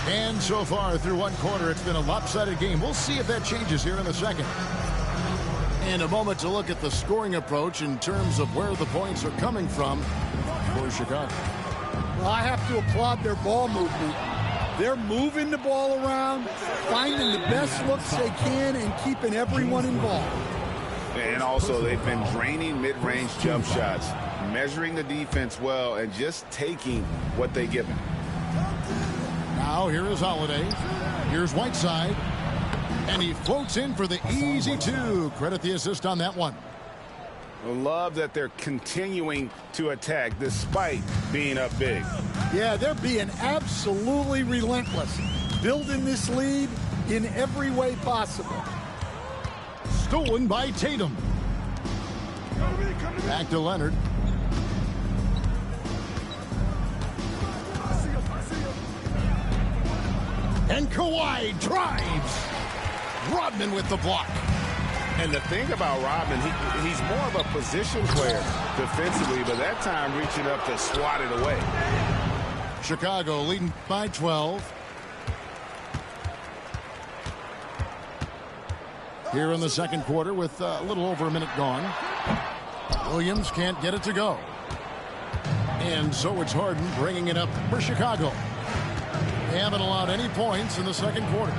And so far through one quarter, it's been a lopsided game. We'll see if that changes here in the second. And a moment to look at the scoring approach in terms of where the points are coming from for Chicago. Well, I have to applaud their ball movement. They're moving the ball around, finding the best looks they can, and keeping everyone involved. And also, they've been draining mid-range jump shots, measuring the defense well, and just taking what they give them. Now here is Holiday. Here's Whiteside. And he floats in for the easy two. Credit the assist on that one. I love that they're continuing to attack despite being up big. Yeah, they're being absolutely relentless, building this lead in every way possible. Stolen by Tatum. Back to Leonard. And Kawhi drives. Rodman with the block. And the thing about Rodman, he's more of a position player defensively, but that time reaching up to swat it away. Chicago leading by 12. Here in the second quarter with a little over a minute gone. Williams can't get it to go. And so it's Harden bringing it up for Chicago. They haven't allowed any points in the second quarter.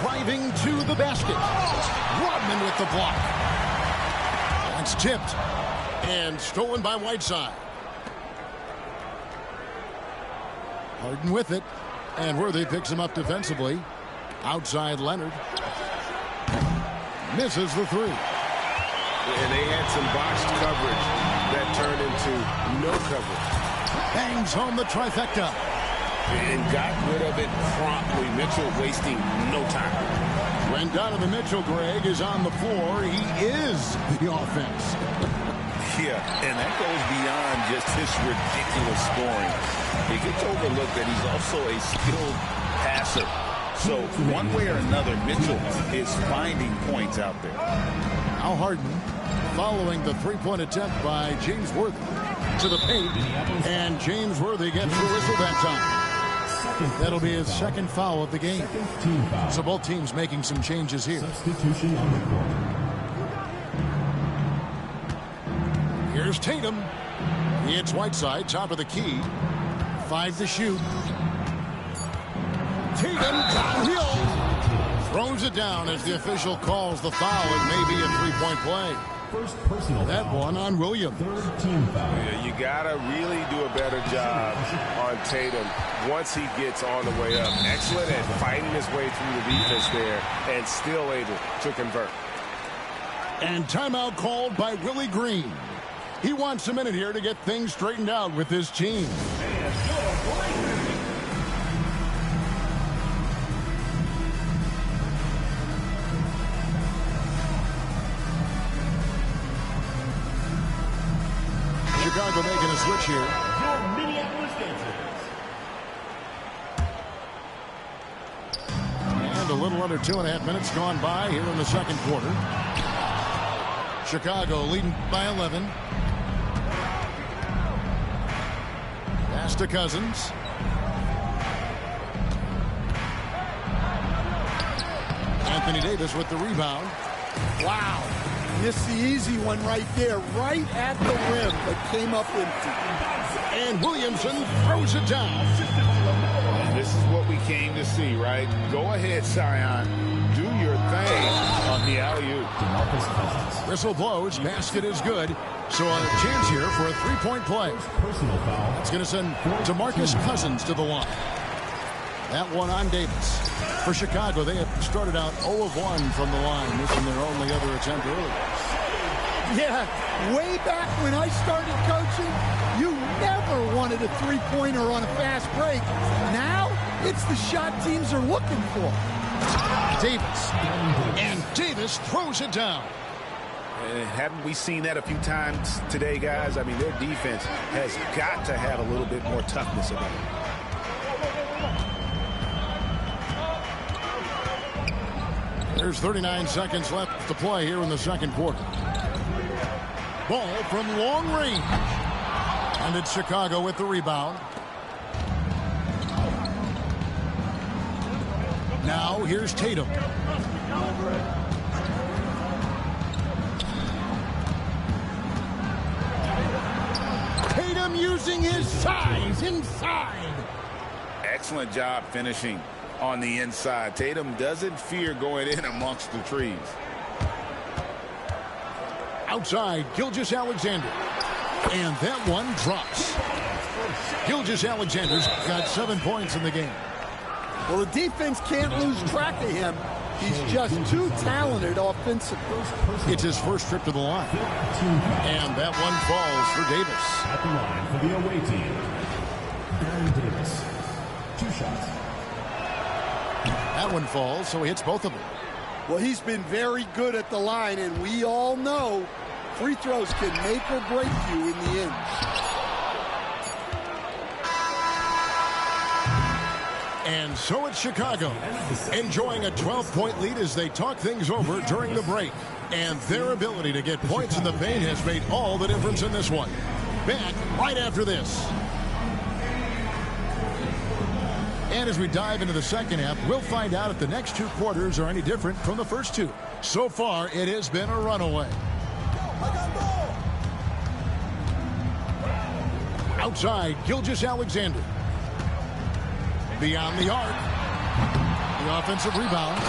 Driving to the basket. Rodman with the block. That's tipped. And stolen by Whiteside. Harden with it. And Worthy picks him up defensively. Outside Leonard. Misses the three. And they had some botched coverage that turned into no coverage. Bangs home the trifecta. And got rid of it promptly. Mitchell wasting no time. When Donovan Mitchell, Greg, is on the floor, he is the offense. Yeah, and that goes beyond just his ridiculous scoring. It gets overlooked that he's also a skilled passer. So one way or another, Mitchell is finding points out there. Now Harden following the three-point attempt by James Worthy to the paint. And James Worthy gets the whistle that time. That'll be his second foul of the game. So both teams making some changes here. Substitution on the court. Here's Tatum. He hits Whiteside, top of the key. 5 to shoot. Tatum downhill. Throws it down as the official calls the foul. It may be a three-point play. First personal That foul. one on Williams. Third team foul. Yeah, you got to really do a better job on Tatum once he gets on the way up. Excellent at fighting his way through the defense there and still able to convert. And timeout called by Willie Green. He wants a minute here to get things straightened out with his team. Chicago making a switch here. Your Minneapolis Dancers. And a little under 2.5 minutes gone by here in the second quarter. Chicago leading by 11. Pass to Cousins. Anthony Davis with the rebound. Wow. Missed the easy one right there, right at the rim, but came up empty. And Williamson throws it down. And this is what we came to see, right? Go ahead, Zion. Do your thing on the alley-oop. DeMarcus Cousins. Whistle blows. Basket is good. So a chance here for a three-point play. Personal foul. It's going to send DeMarcus Cousins to the line. That one on Davis. For Chicago, they have started out 0 of 1 from the line, missing their only other attempt earlier. Yeah, way back when I started coaching, you never wanted a three-pointer on a fast break. Now, it's the shot teams are looking for. Davis. And Davis throws it down. Haven't we seen that a few times today, guys? I mean, their defense has got to have a little bit more toughness about it. There's 39 seconds left to play here in the second quarter. Ball from long range. And it's Chicago with the rebound. Now here's Tatum. Tatum using his size inside. Excellent job finishing on the inside. Tatum doesn't fear going in amongst the trees. Outside, Gilgeous-Alexander. And that one drops. Gilgeous-Alexander's got 7 points in the game. Well, the defense can't lose track of him. He's just too talented offensively. It's his first trip to the line. And that one falls for Davis. At the line for the away team, Aaron Davis. 2 shots. That one falls, so he hits both of them. Well, he's been very good at the line, and we all know free throws can make or break you in the end. And so it's Chicago, enjoying a 12-point lead as they talk things over during the break. And their ability to get points in the paint has made all the difference in this one. Back right after this. And as we dive into the second half, we'll find out if the next 2 quarters are any different from the first 2. So far, it has been a runaway. Outside, Gilgeous-Alexander. Beyond the arc. The offensive rebound.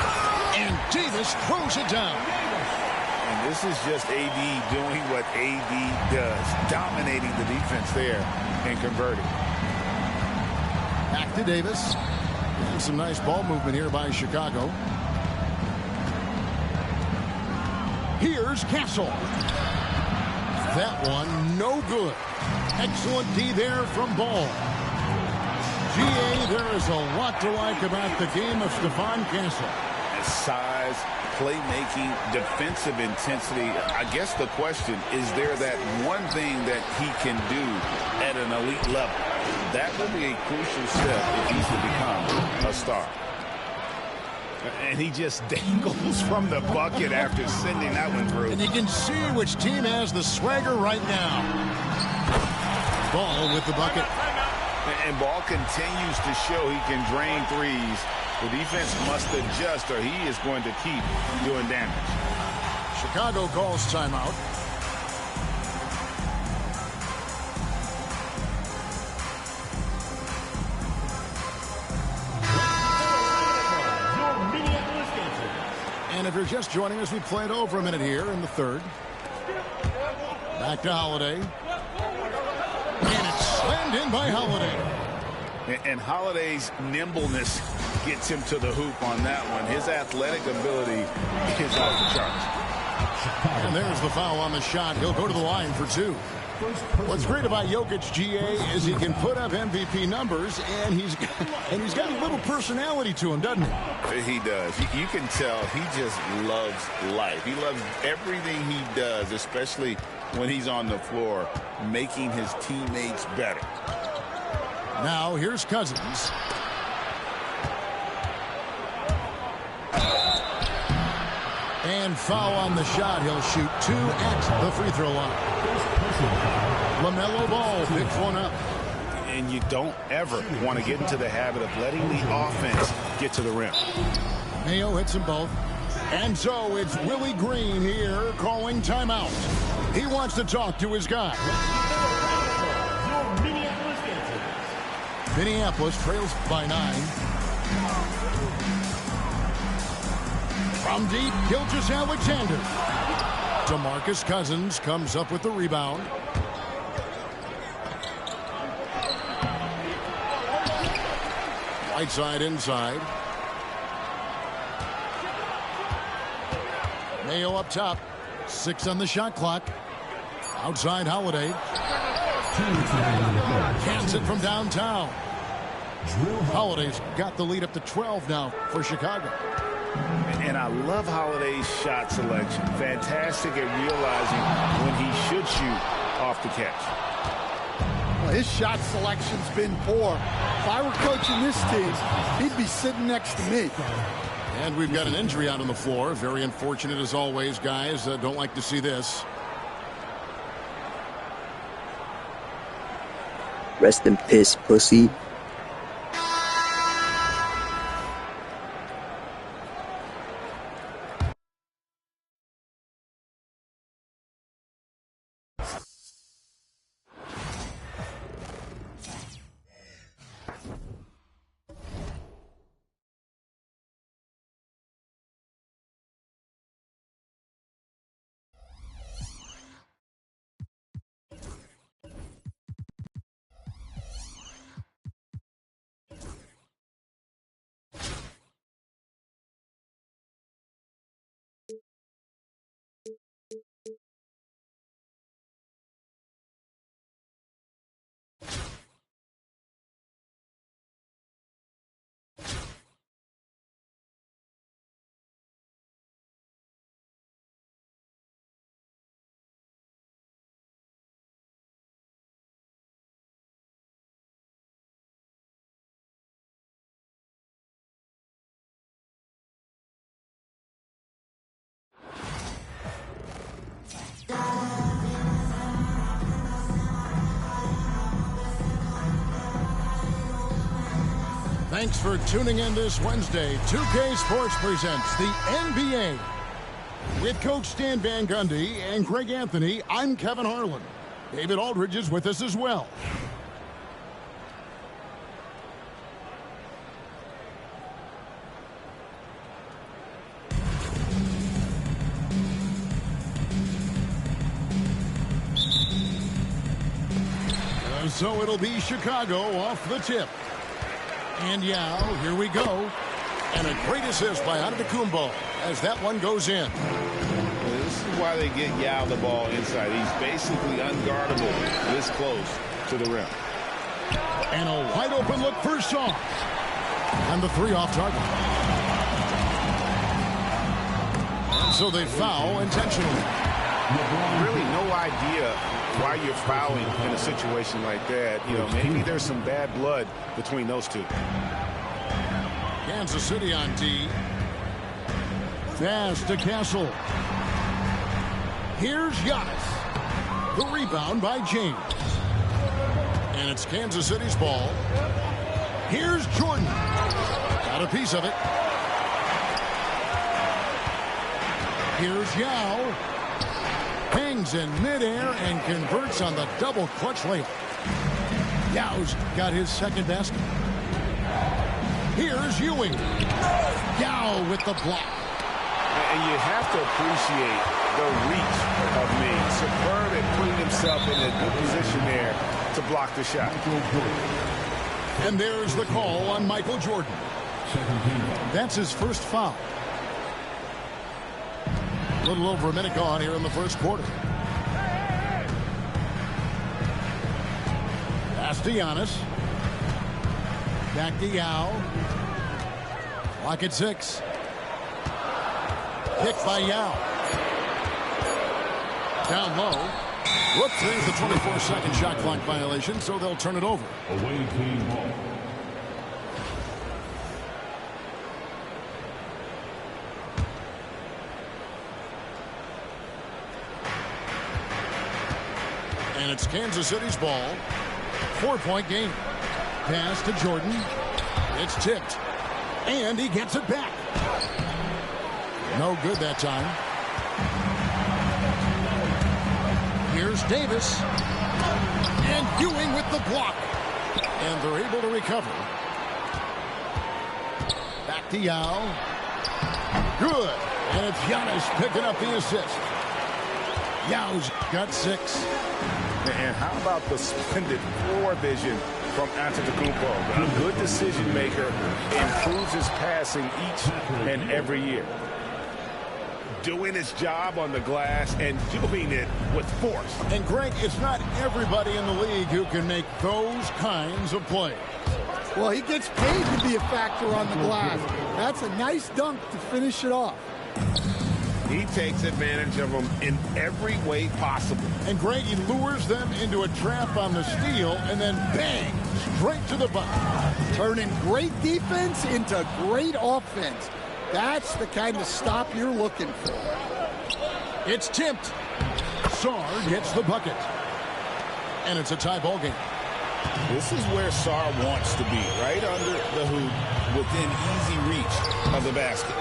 And Davis throws it down. And this is just AD doing what AD does. Dominating the defense there and converting. Back to Davis. And some nice ball movement here by Chicago. Here's Castle. That one no good. Excellent D there from Ball. GA, there is a lot to like about the game of Stephon Castle. His size, playmaking, defensive intensity. I guess the question, is there that one thing that he can do at an elite level? That will be a crucial step if he's to become a star. And he just dangles from the bucket after sending that one through. And you can see which team has the swagger right now. Ball with the bucket. And Ball continues to show he can drain threes. The defense must adjust or he is going to keep doing damage. Chicago calls timeout. And if you're just joining us, we played over a minute here in the third. Back to Holiday. And it's slammed in by Holiday. And Holiday's nimbleness gets him to the hoop on that one. His athletic ability is off the charts. And there's the foul on the shot. He'll go to the line for 2. What's great about Jokic, GA, is he can put up MVP numbers, and he's got a little personality to him, doesn't he? He does. You can tell he just loves life. He loves everything he does, especially when he's on the floor, making his teammates better. Now here's Cousins. And foul on the shot. He'll shoot 2 at the free throw line. LaMelo Ball picks one up. And you don't ever want to get into the habit of letting the offense get to the rim. Mayo hits them both. And so it's Willie Green here calling timeout. He wants to talk to his guy. Minneapolis trails by 9. From deep, Gilgeous-Alexander. DeMarcus Cousins comes up with the rebound. Right side inside. Mayo up top. 6 on the shot clock. Outside Holiday. Cans it from downtown. Holiday's got the lead up to 12 now for Chicago. And I love Holiday's shot selection. Fantastic at realizing when he should shoot off the catch. Well, his shot selection's been poor. If I were coaching this team, he'd be sitting next to me. And we've got an injury out on the floor. Very unfortunate as always, guys. Don't like to see this. Rest in piss, pussy. Thanks for tuning in this Wednesday. 2K Sports presents the NBA. With Coach Stan Van Gundy and Greg Anthony, I'm Kevin Harlan. David Aldridge is with us as well. So it'll be Chicago off the tip. And Yao, here we go. And a great assist by Antetokounmpo as that one goes in. Well, this is why they get Yao the ball inside. He's basically unguardable this close to the rim. And a wide open look for Shaw. And the three off target. So they foul intentionally. Really no idea why you're fouling in a situation like that. You know, maybe there's some bad blood between those two. Kansas City on D. Pass to Castle. Here's Giannis. The rebound by James. And it's Kansas City's ball. Here's Jordan. Got a piece of it. Here's Yao. Hangs in midair and converts on the double clutch layup. Yao's got his second basket. Here's Ewing. Yao with the block. And you have to appreciate the reach of Ming. Superb at putting himself in a good position there to block the shot. And there's the call on Michael Jordan. That's his first foul. A little over a minute gone here in the first quarter. Pass to Giannis. Back to Yao. Clock at 6. Kick by Yao. Down low. Whoops, there's the 24-second shot clock violation, so they'll turn it over. Away team ball. And it's Kansas City's ball. 4-point game. Pass to Jordan. It's tipped. And he gets it back. No good that time. Here's Davis. And Ewing with the block. And they're able to recover. Back to Yao. Good. And it's Giannis picking up the assist. Yao's got 6. And how about the splendid floor vision from Antetokounmpo? A good decision maker, improves his passing each and every year. Doing his job on the glass and doing it with force. And Greg, it's not everybody in the league who can make those kinds of plays. Well, he gets paid to be a factor on the glass. That's a nice dunk to finish it off. He takes advantage of them in every way possible. And Greg, he lures them into a trap on the steal and then bang, straight to the bucket. Turning great defense into great offense. That's the kind of stop you're looking for. It's tipped. Sard gets the bucket. And it's a tie ball game. This is where Sarr wants to be, right under the hoop, within easy reach of the basket.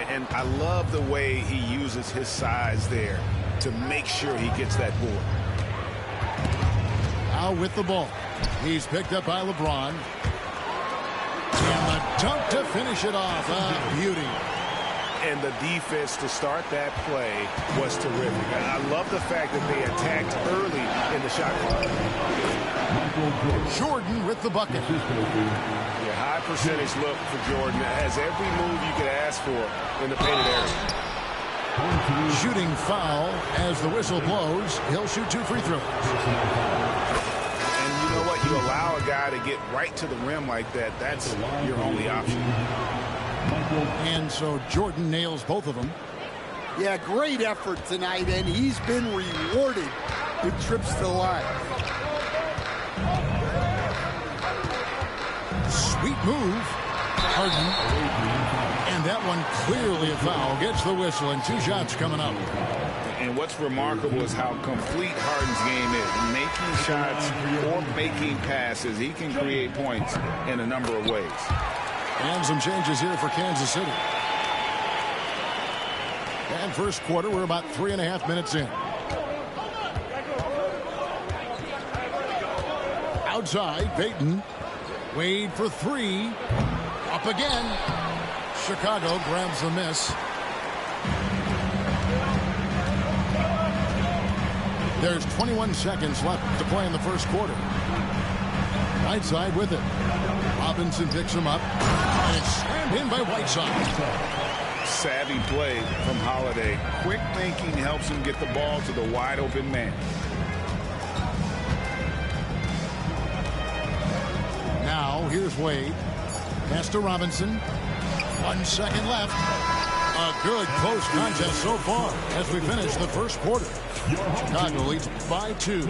And I love the way he uses his size there to make sure he gets that board. Now with the ball. He's picked up by LeBron. And the dunk to finish it off. A beauty. And the defense to start that play was terrific. I love the fact that they attacked early in the shot clock. Jordan with the bucket. Yeah, high percentage look for Jordan. Has every move you could ask for in the painted area. Shooting foul as the whistle blows. He'll shoot 2 free throws. And you know what? You allow a guy to get right to the rim like that. That's your only option. And so Jordan nails both of them. Yeah, great effort tonight, and he's been rewarded with trips to the line. Sweet move. Harden. And that one clearly a foul. Gets the whistle, and 2 shots coming up. And what's remarkable is how complete Harden's game is. Making shots or making passes. He can create points in a number of ways. And some changes here for Kansas City. And first quarter, we're about 3.5 minutes in. Outside, Payton. Wade for 3. Up again. Chicago grabs the miss. There's 21 seconds left to play in the first quarter. Right side with it. Robinson picks him up. And it's slammed in by Whiteside. Savvy play from Holiday. Quick thinking helps him get the ball to the wide open man. Now, here's Wade. Pass to Robinson. 1 second left. A good close contest so far as we finish the first quarter. Chicago leads by 2.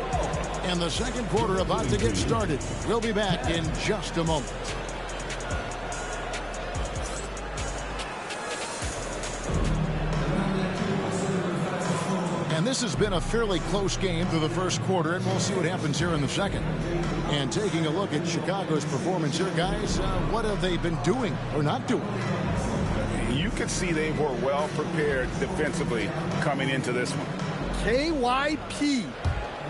And the second quarter about to get started. We'll be back in just a moment. And this has been a fairly close game through the first quarter, and we'll see what happens here in the second. And taking a look at Chicago's performance here, guys, what have they been doing or not doing? You could see they were well prepared defensively coming into this one. KYP,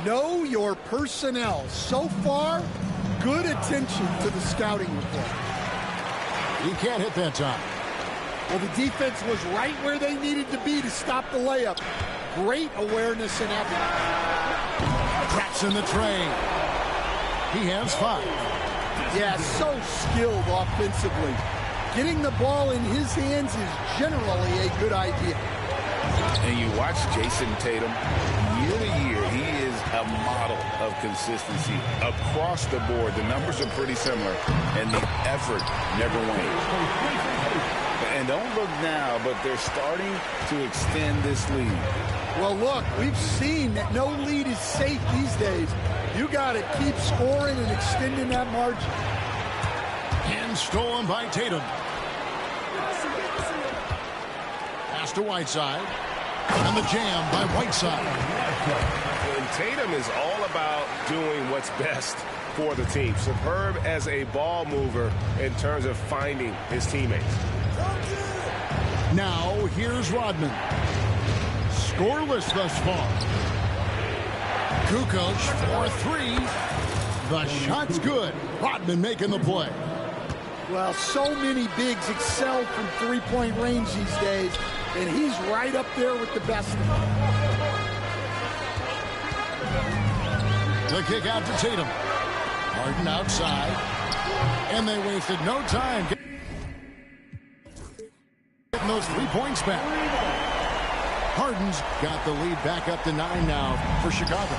know your personnel. So far, good attention to the scouting report. He can't hit that time. Well, the defense was right where they needed to be to stop the layup. Great awareness and effort. Traps in the tray. He has 5. Yeah, so skilled offensively. Getting the ball in his hands is generally a good idea. And you watch Jason Tatum, year to year, he is a model of consistency. Across the board, the numbers are pretty similar, and the effort never wanes. And don't look now, but they're starting to extend this lead. Well, look, we've seen that no lead is safe these days. You got to keep scoring and extending that margin. And stolen by Tatum. Pass to Whiteside. And the jam by Whiteside. And Tatum is all about doing what's best for the team. Superb as a ball mover in terms of finding his teammates. Now, here's Rodman. Scoreless thus far. Kukoc for 3. The shot's good. Rodman making the play. Well, so many bigs excel from three-point range these days, and he's right up there with the best of them. The kick out to Tatum. Harden outside. And they wasted no time getting those 3 points back. Harden's got the lead back up to 9 now for Chicago.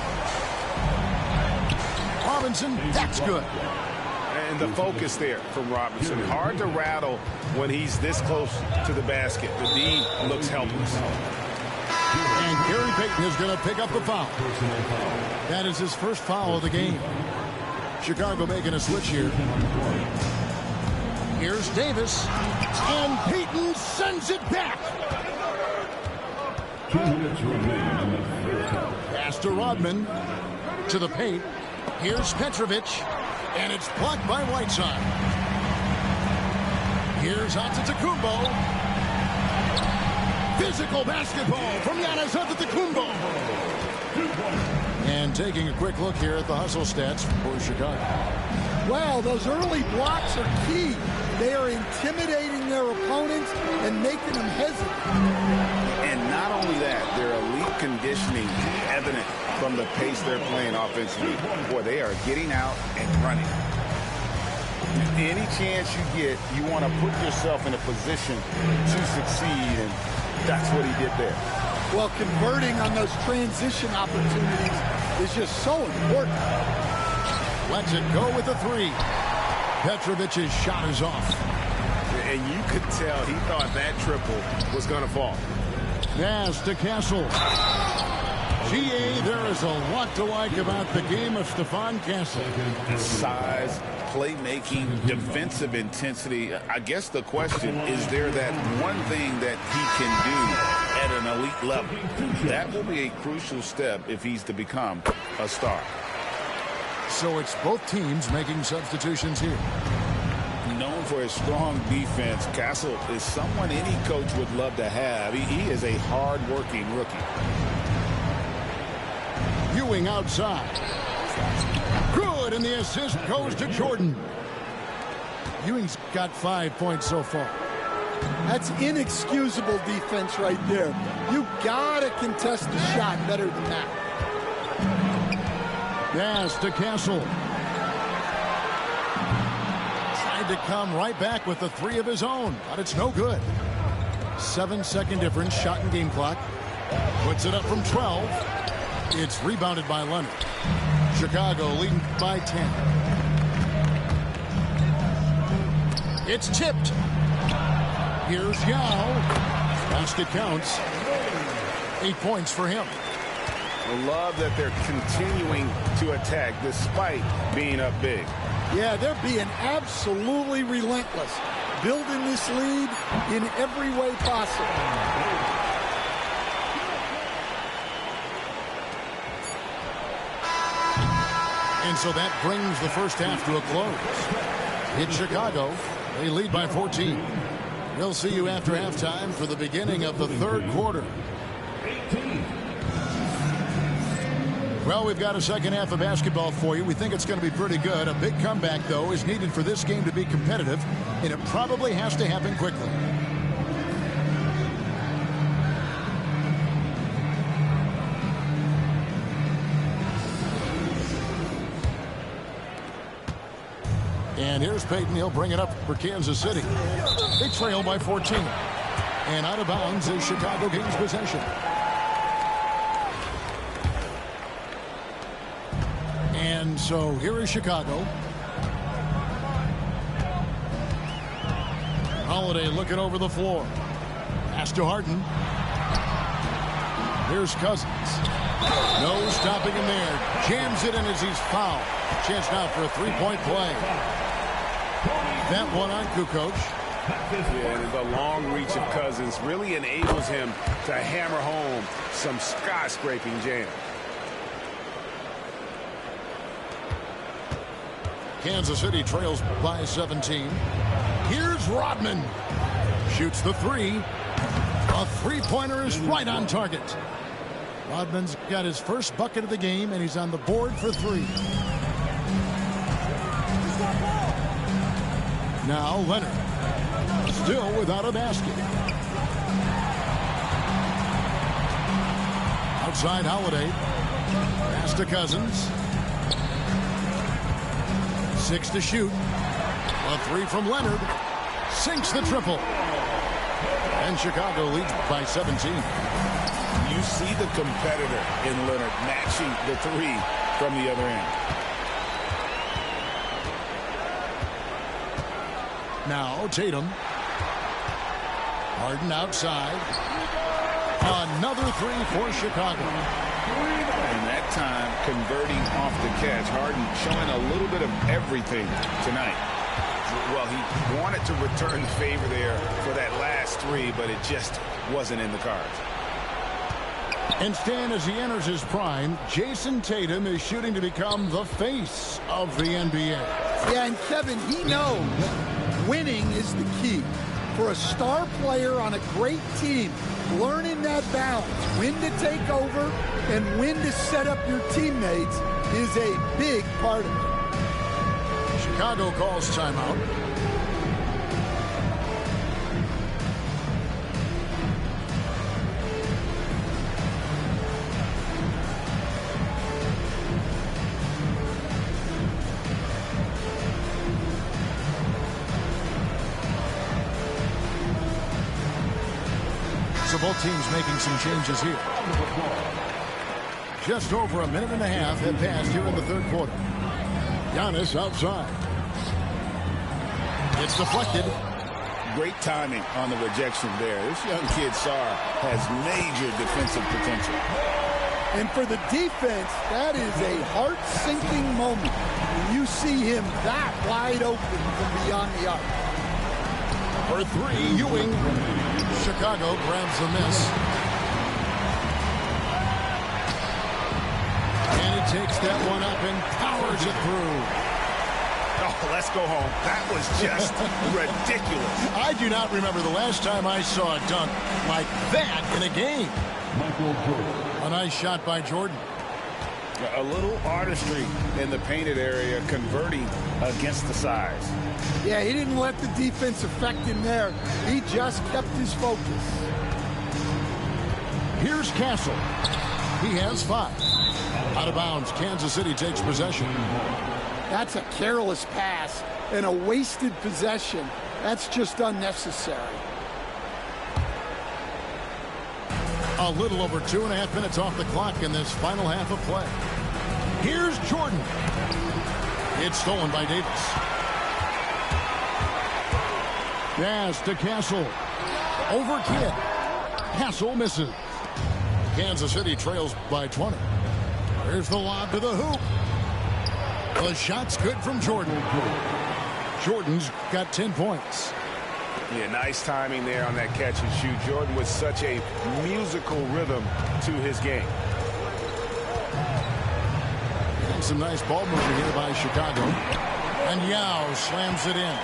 Robinson, that's good. And the focus there from Robinson. Hard to rattle when he's this close to the basket. The D looks helpless. And Gary Payton is going to pick up the foul. That is his first foul of the game. Chicago making a switch here. Here's Davis. And Payton sends it back. Pass to Rodman. To the paint. Here's Petrovic, and it's blocked by Whiteside. Here's Antetokounmpo. Physical basketball from Giannis Antetokounmpo. And taking a quick look here at the hustle stats for Chicago. Well, those early blocks are key. They are intimidating their opponents and making them hesitate. And not only that, their elite conditioning evident from the pace they're playing offensively. Boy, they are getting out and running. Any chance you get, you want to put yourself in a position to succeed, and that's what he did there. Well, converting on those transition opportunities is just so important. Lets it go with a three. Petrovic's shot is off. And you could tell he thought that triple was going to fall. Pass to Castle. GA, there is a lot to like about the game of Stephon Castle. Size, playmaking, defensive intensity. I guess the question, is there that one thing that he can do at an elite level? That will be a crucial step if he's to become a star. So it's both teams making substitutions here. Known for his strong defense, Castle is someone any coach would love to have. He is a hard-working rookie. Ewing outside. Good, and the assist goes to Jordan. Ewing's got 5 points so far. That's inexcusable defense right there. You gotta contest the shot better than that. Pass to Castle. Tried to come right back with the three of his own, but it's no good. 7-second difference, shot and game clock. Puts it up from 12. It's rebounded by Leonard. Chicago leading by 10. It's tipped. Here's Yao. Basket counts. 8 points for him. I love that they're continuing to attack despite being up big. Yeah, they're being absolutely relentless, building this lead in every way possible. And so that brings the first half to a close. In Chicago, they lead by 14. We'll see you after halftime for the beginning of the third quarter. Well, we've got a second half of basketball for you. We think it's going to be pretty good. A big comeback, though, is needed for this game to be competitive, and it probably has to happen quickly. And here's Payton. He'll bring it up for Kansas City. They trail by 14. And out of bounds is Chicago gains possession. And so here is Chicago. Holiday looking over the floor. Pass to Harden. Here's Cousins. No stopping him there. Jams it in as he's fouled. Chance now for a three-point play. That one on Kukoc. Yeah, and the long reach of Cousins really enables him to hammer home some skyscraping jam. Kansas City trails by 17. Here's Rodman. Shoots the three. A three-pointer is right on target. Rodman's got his first bucket of the game, and he's on the board for three. Now Leonard. Still without a basket. Outside Holiday. Pass to Cousins. 6 to shoot. A three from Leonard. Sinks the triple. And Chicago leads by 17. You see the competitor in Leonard matching the three from the other end. Now Tatum. Harden outside. Another three for Chicago. And that time converting off the catch. Harden showing a little bit of everything tonight. Well, he wanted to return the favor there for that last three, but it just wasn't in the cards. And Stan, as he enters his prime, Jason Tatum is shooting to become the face of the NBA. Yeah, and Kevin, he knows winning is the key. For a star player on a great team, learning that balance, when to take over and when to set up your teammates, is a big part of it. Chicago calls timeout. So both teams making some changes here. Just over a minute and a half have passed here in the third quarter. Giannis outside. It's deflected. Great timing on the rejection there. This young kid, Sarr, has major defensive potential. And for the defense, that is a heart-sinking moment when you see him that wide open from beyond the arc. For three, Ewing. Chicago grabs the miss. And he takes that one up and powers it through. Oh, let's go home. That was just ridiculous. I do not remember the last time I saw a dunk like that in a game. A nice shot by Jordan. A little artistry in the painted area, converting against the size. Yeah, he didn't let the defense affect him there. He just kept his focus. Here's Castle. He has 5. Out of bounds, Kansas City takes possession. That's a careless pass and a wasted possession. That's just unnecessary. A little over 2.5 minutes off the clock in this final half of play. Here's Jordan. It's stolen by Davis. Pass to Castle. Over Kidd. Castle misses. Kansas City trails by 20. Here's the lob to the hoop. The shot's good from Jordan. Jordan's got 10 points. Yeah, nice timing there on that catch and shoot. Jordan with such a musical rhythm to his game. And some nice ball movement here by Chicago. And Yao slams it in.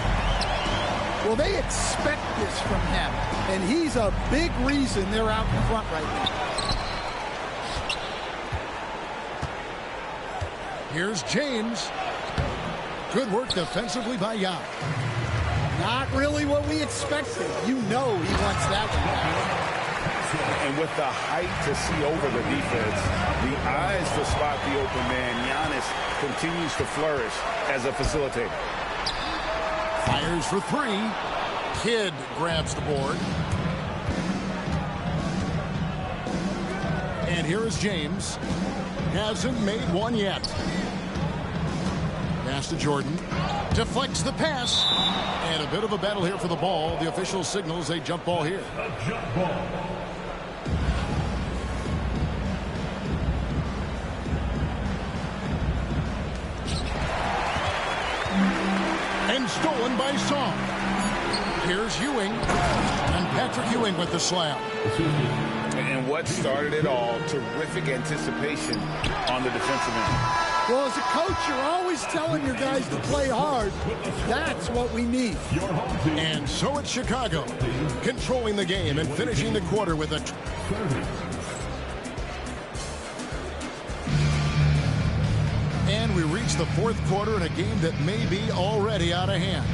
Well, they expect this from him, and he's a big reason they're out in front right now. Here's James. Good work defensively by Yao. Not really what we expected. You know he wants that one back. And with the height to see over the defense, the eyes to spot the open man, Giannis continues to flourish as a facilitator. Fires for 3. Kidd grabs the board. And here is James. Hasn't made one yet. Pass to Jordan. Deflects the pass. And a bit of a battle here for the ball. The official signals a jump ball here. A jump ball. And stolen by Song. Here's Ewing. And Patrick Ewing with the slam. And what started it all, terrific anticipation on the defensive end. Well, as a coach, you're always telling your guys to play hard. That's what we need. And so it's Chicago, controlling the game and finishing the quarter with a... And we reach the fourth quarter in a game that may be already out of hand.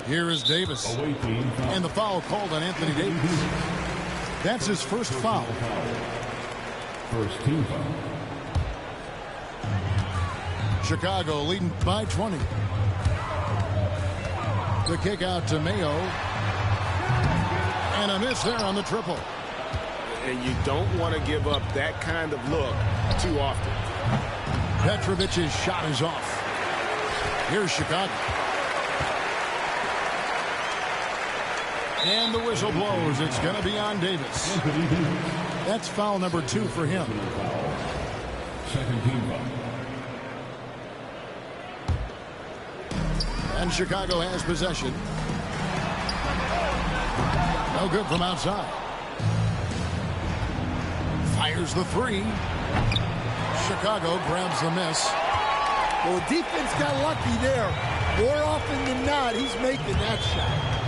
Here is Davis. And the foul called on Anthony Davis. That's his first foul. First team foul. Chicago leading by 20. The kick out to Mayo. And a miss there on the triple. And you don't want to give up that kind of look too often. Petrovic's shot is off. Here's Chicago. And the whistle blows. It's going to be on Davis. That's foul number 2 for him. Second team foul. And Chicago has possession. No good from outside. Fires the 3. Chicago grabs the miss. Well, the defense got lucky there. More often than not, he's making that shot.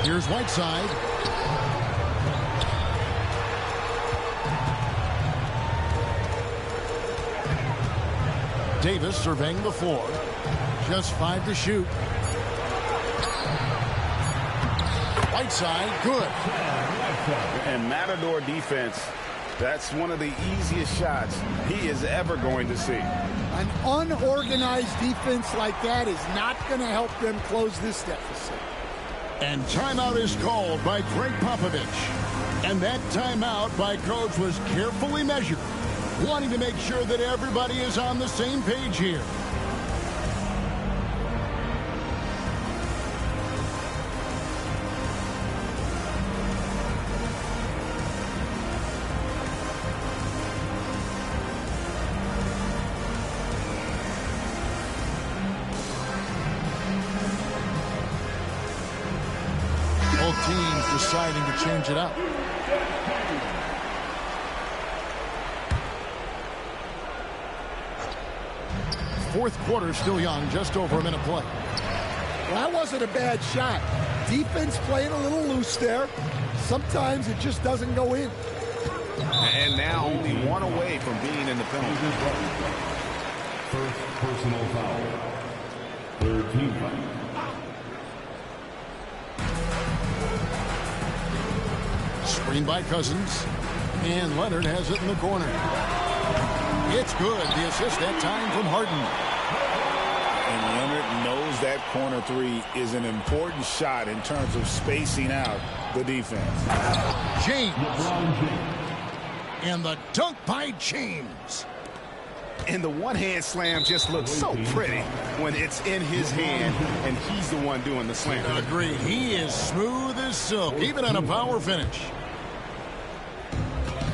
Here's Whiteside. Davis surveying the floor. Just 5 to shoot. Whiteside, good. And Matador defense, that's one of the easiest shots he is ever going to see. An unorganized defense like that is not going to help them close this deficit. And timeout is called by Greg Popovich. And that timeout by Coach was carefully measured, wanting to make sure that everybody is on the same page here. Both teams deciding to change it up. Fourth quarter still young, just over a minute play. Well, that wasn't a bad shot. Defense playing a little loose there. Sometimes it just doesn't go in. And now only one away from being in the penalty. First personal foul. Third team foul. Screen by Cousins. And Leonard has it in the corner. It's good. The assist that time from Harden. And Leonard knows that corner 3 is an important shot in terms of spacing out the defense. James. And the dunk by James. And the one-hand slam just looks so pretty when it's in his hand and he's the one doing the slam. Agreed. He is smooth as silk, even on a power finish.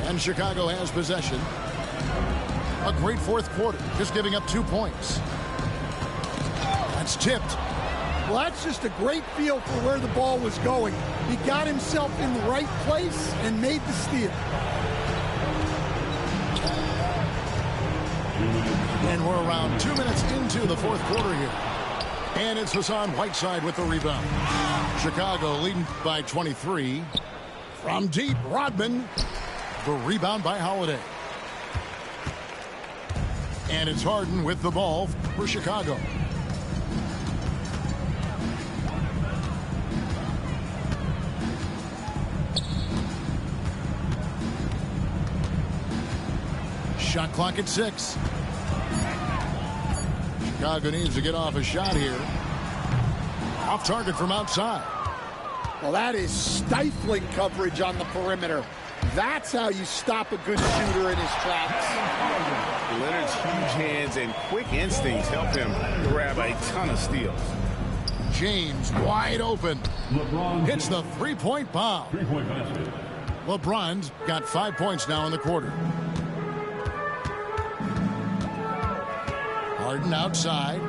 And Chicago has possession. A great fourth quarter, just giving up 2 points. That's tipped. Well, that's just a great feel for where the ball was going. He got himself in the right place and made the steal. And we're around 2 minutes into the fourth quarter here. And it's Hassan Whiteside with the rebound. Chicago leading by 23. From deep, Rodman. The rebound by Holiday. And it's Harden with the ball for Chicago. Shot clock at 6. Chicago needs to get off a shot here. Off target from outside. Well, that is stifling coverage on the perimeter. That's how you stop a good shooter in his tracks. Leonard's huge hands and quick instincts help him grab a ton of steals. James wide open. LeBron hits the three-point bomb. Three-point basket. LeBron's got 5 points now in the quarter. Harden outside.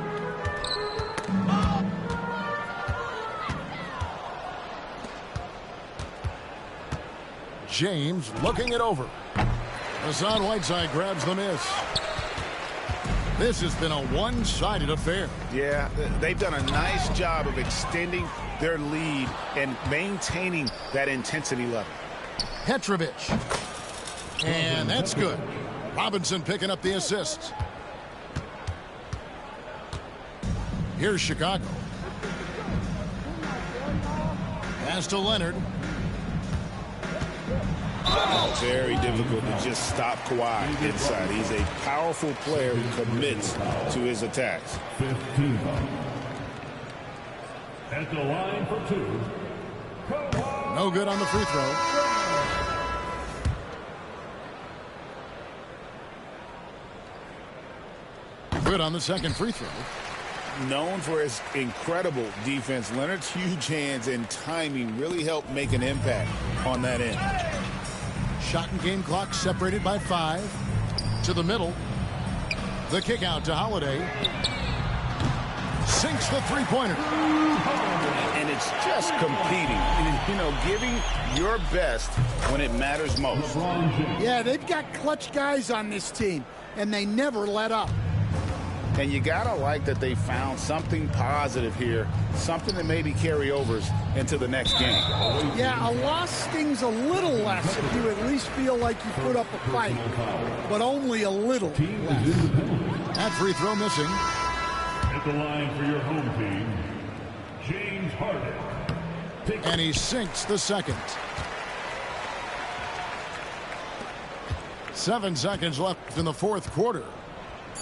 James looking it over. Hassan Whiteside grabs the miss. This has been a one-sided affair. Yeah, they've done a nice job of extending their lead and maintaining that intensity level. Petrovic. And that's good. Robinson picking up the assist. Here's Chicago. Pass to Leonard. Very difficult to just stop Kawhi inside. He's a powerful player who commits to his attacks. 15 foul. At the line for 2. No good on the free throw. Good on the second free throw. known for his incredible defense, Leonard's huge hands and timing really helped make an impact on that end. Shot and game clock separated by 5. To the middle. The kick out to Holiday. Sinks the three-pointer. And it's just competing. You know, giving your best when it matters most. Yeah, they've got clutch guys on this team, and they never let up. And you gotta like that they found something positive here, something that maybe carry overs into the next game. Yeah, a loss stings a little less if you at least feel like you put up a fight, but only a little less. That free throw missing. At the line for your home team, James Harden. And he sinks the second. 7 seconds left in the fourth quarter.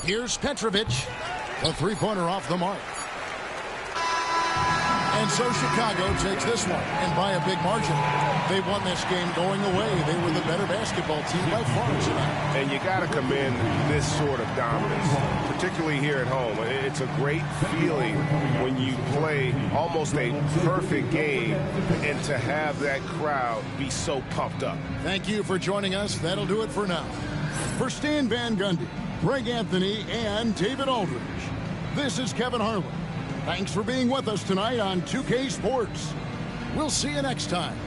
Here's Petrovic. A three-pointer off the mark. And so Chicago takes this one, and by a big margin. They won this game going away. They were the better basketball team by far tonight. And you got to commend this sort of dominance, particularly here at home. It's a great feeling when you play almost a perfect game and to have that crowd be so pumped up. Thank you for joining us. That'll do it for now. For Stan Van Gundy, Greg Anthony, and David Aldridge, this is Kevin Harlan. Thanks for being with us tonight on 2K Sports. We'll see you next time.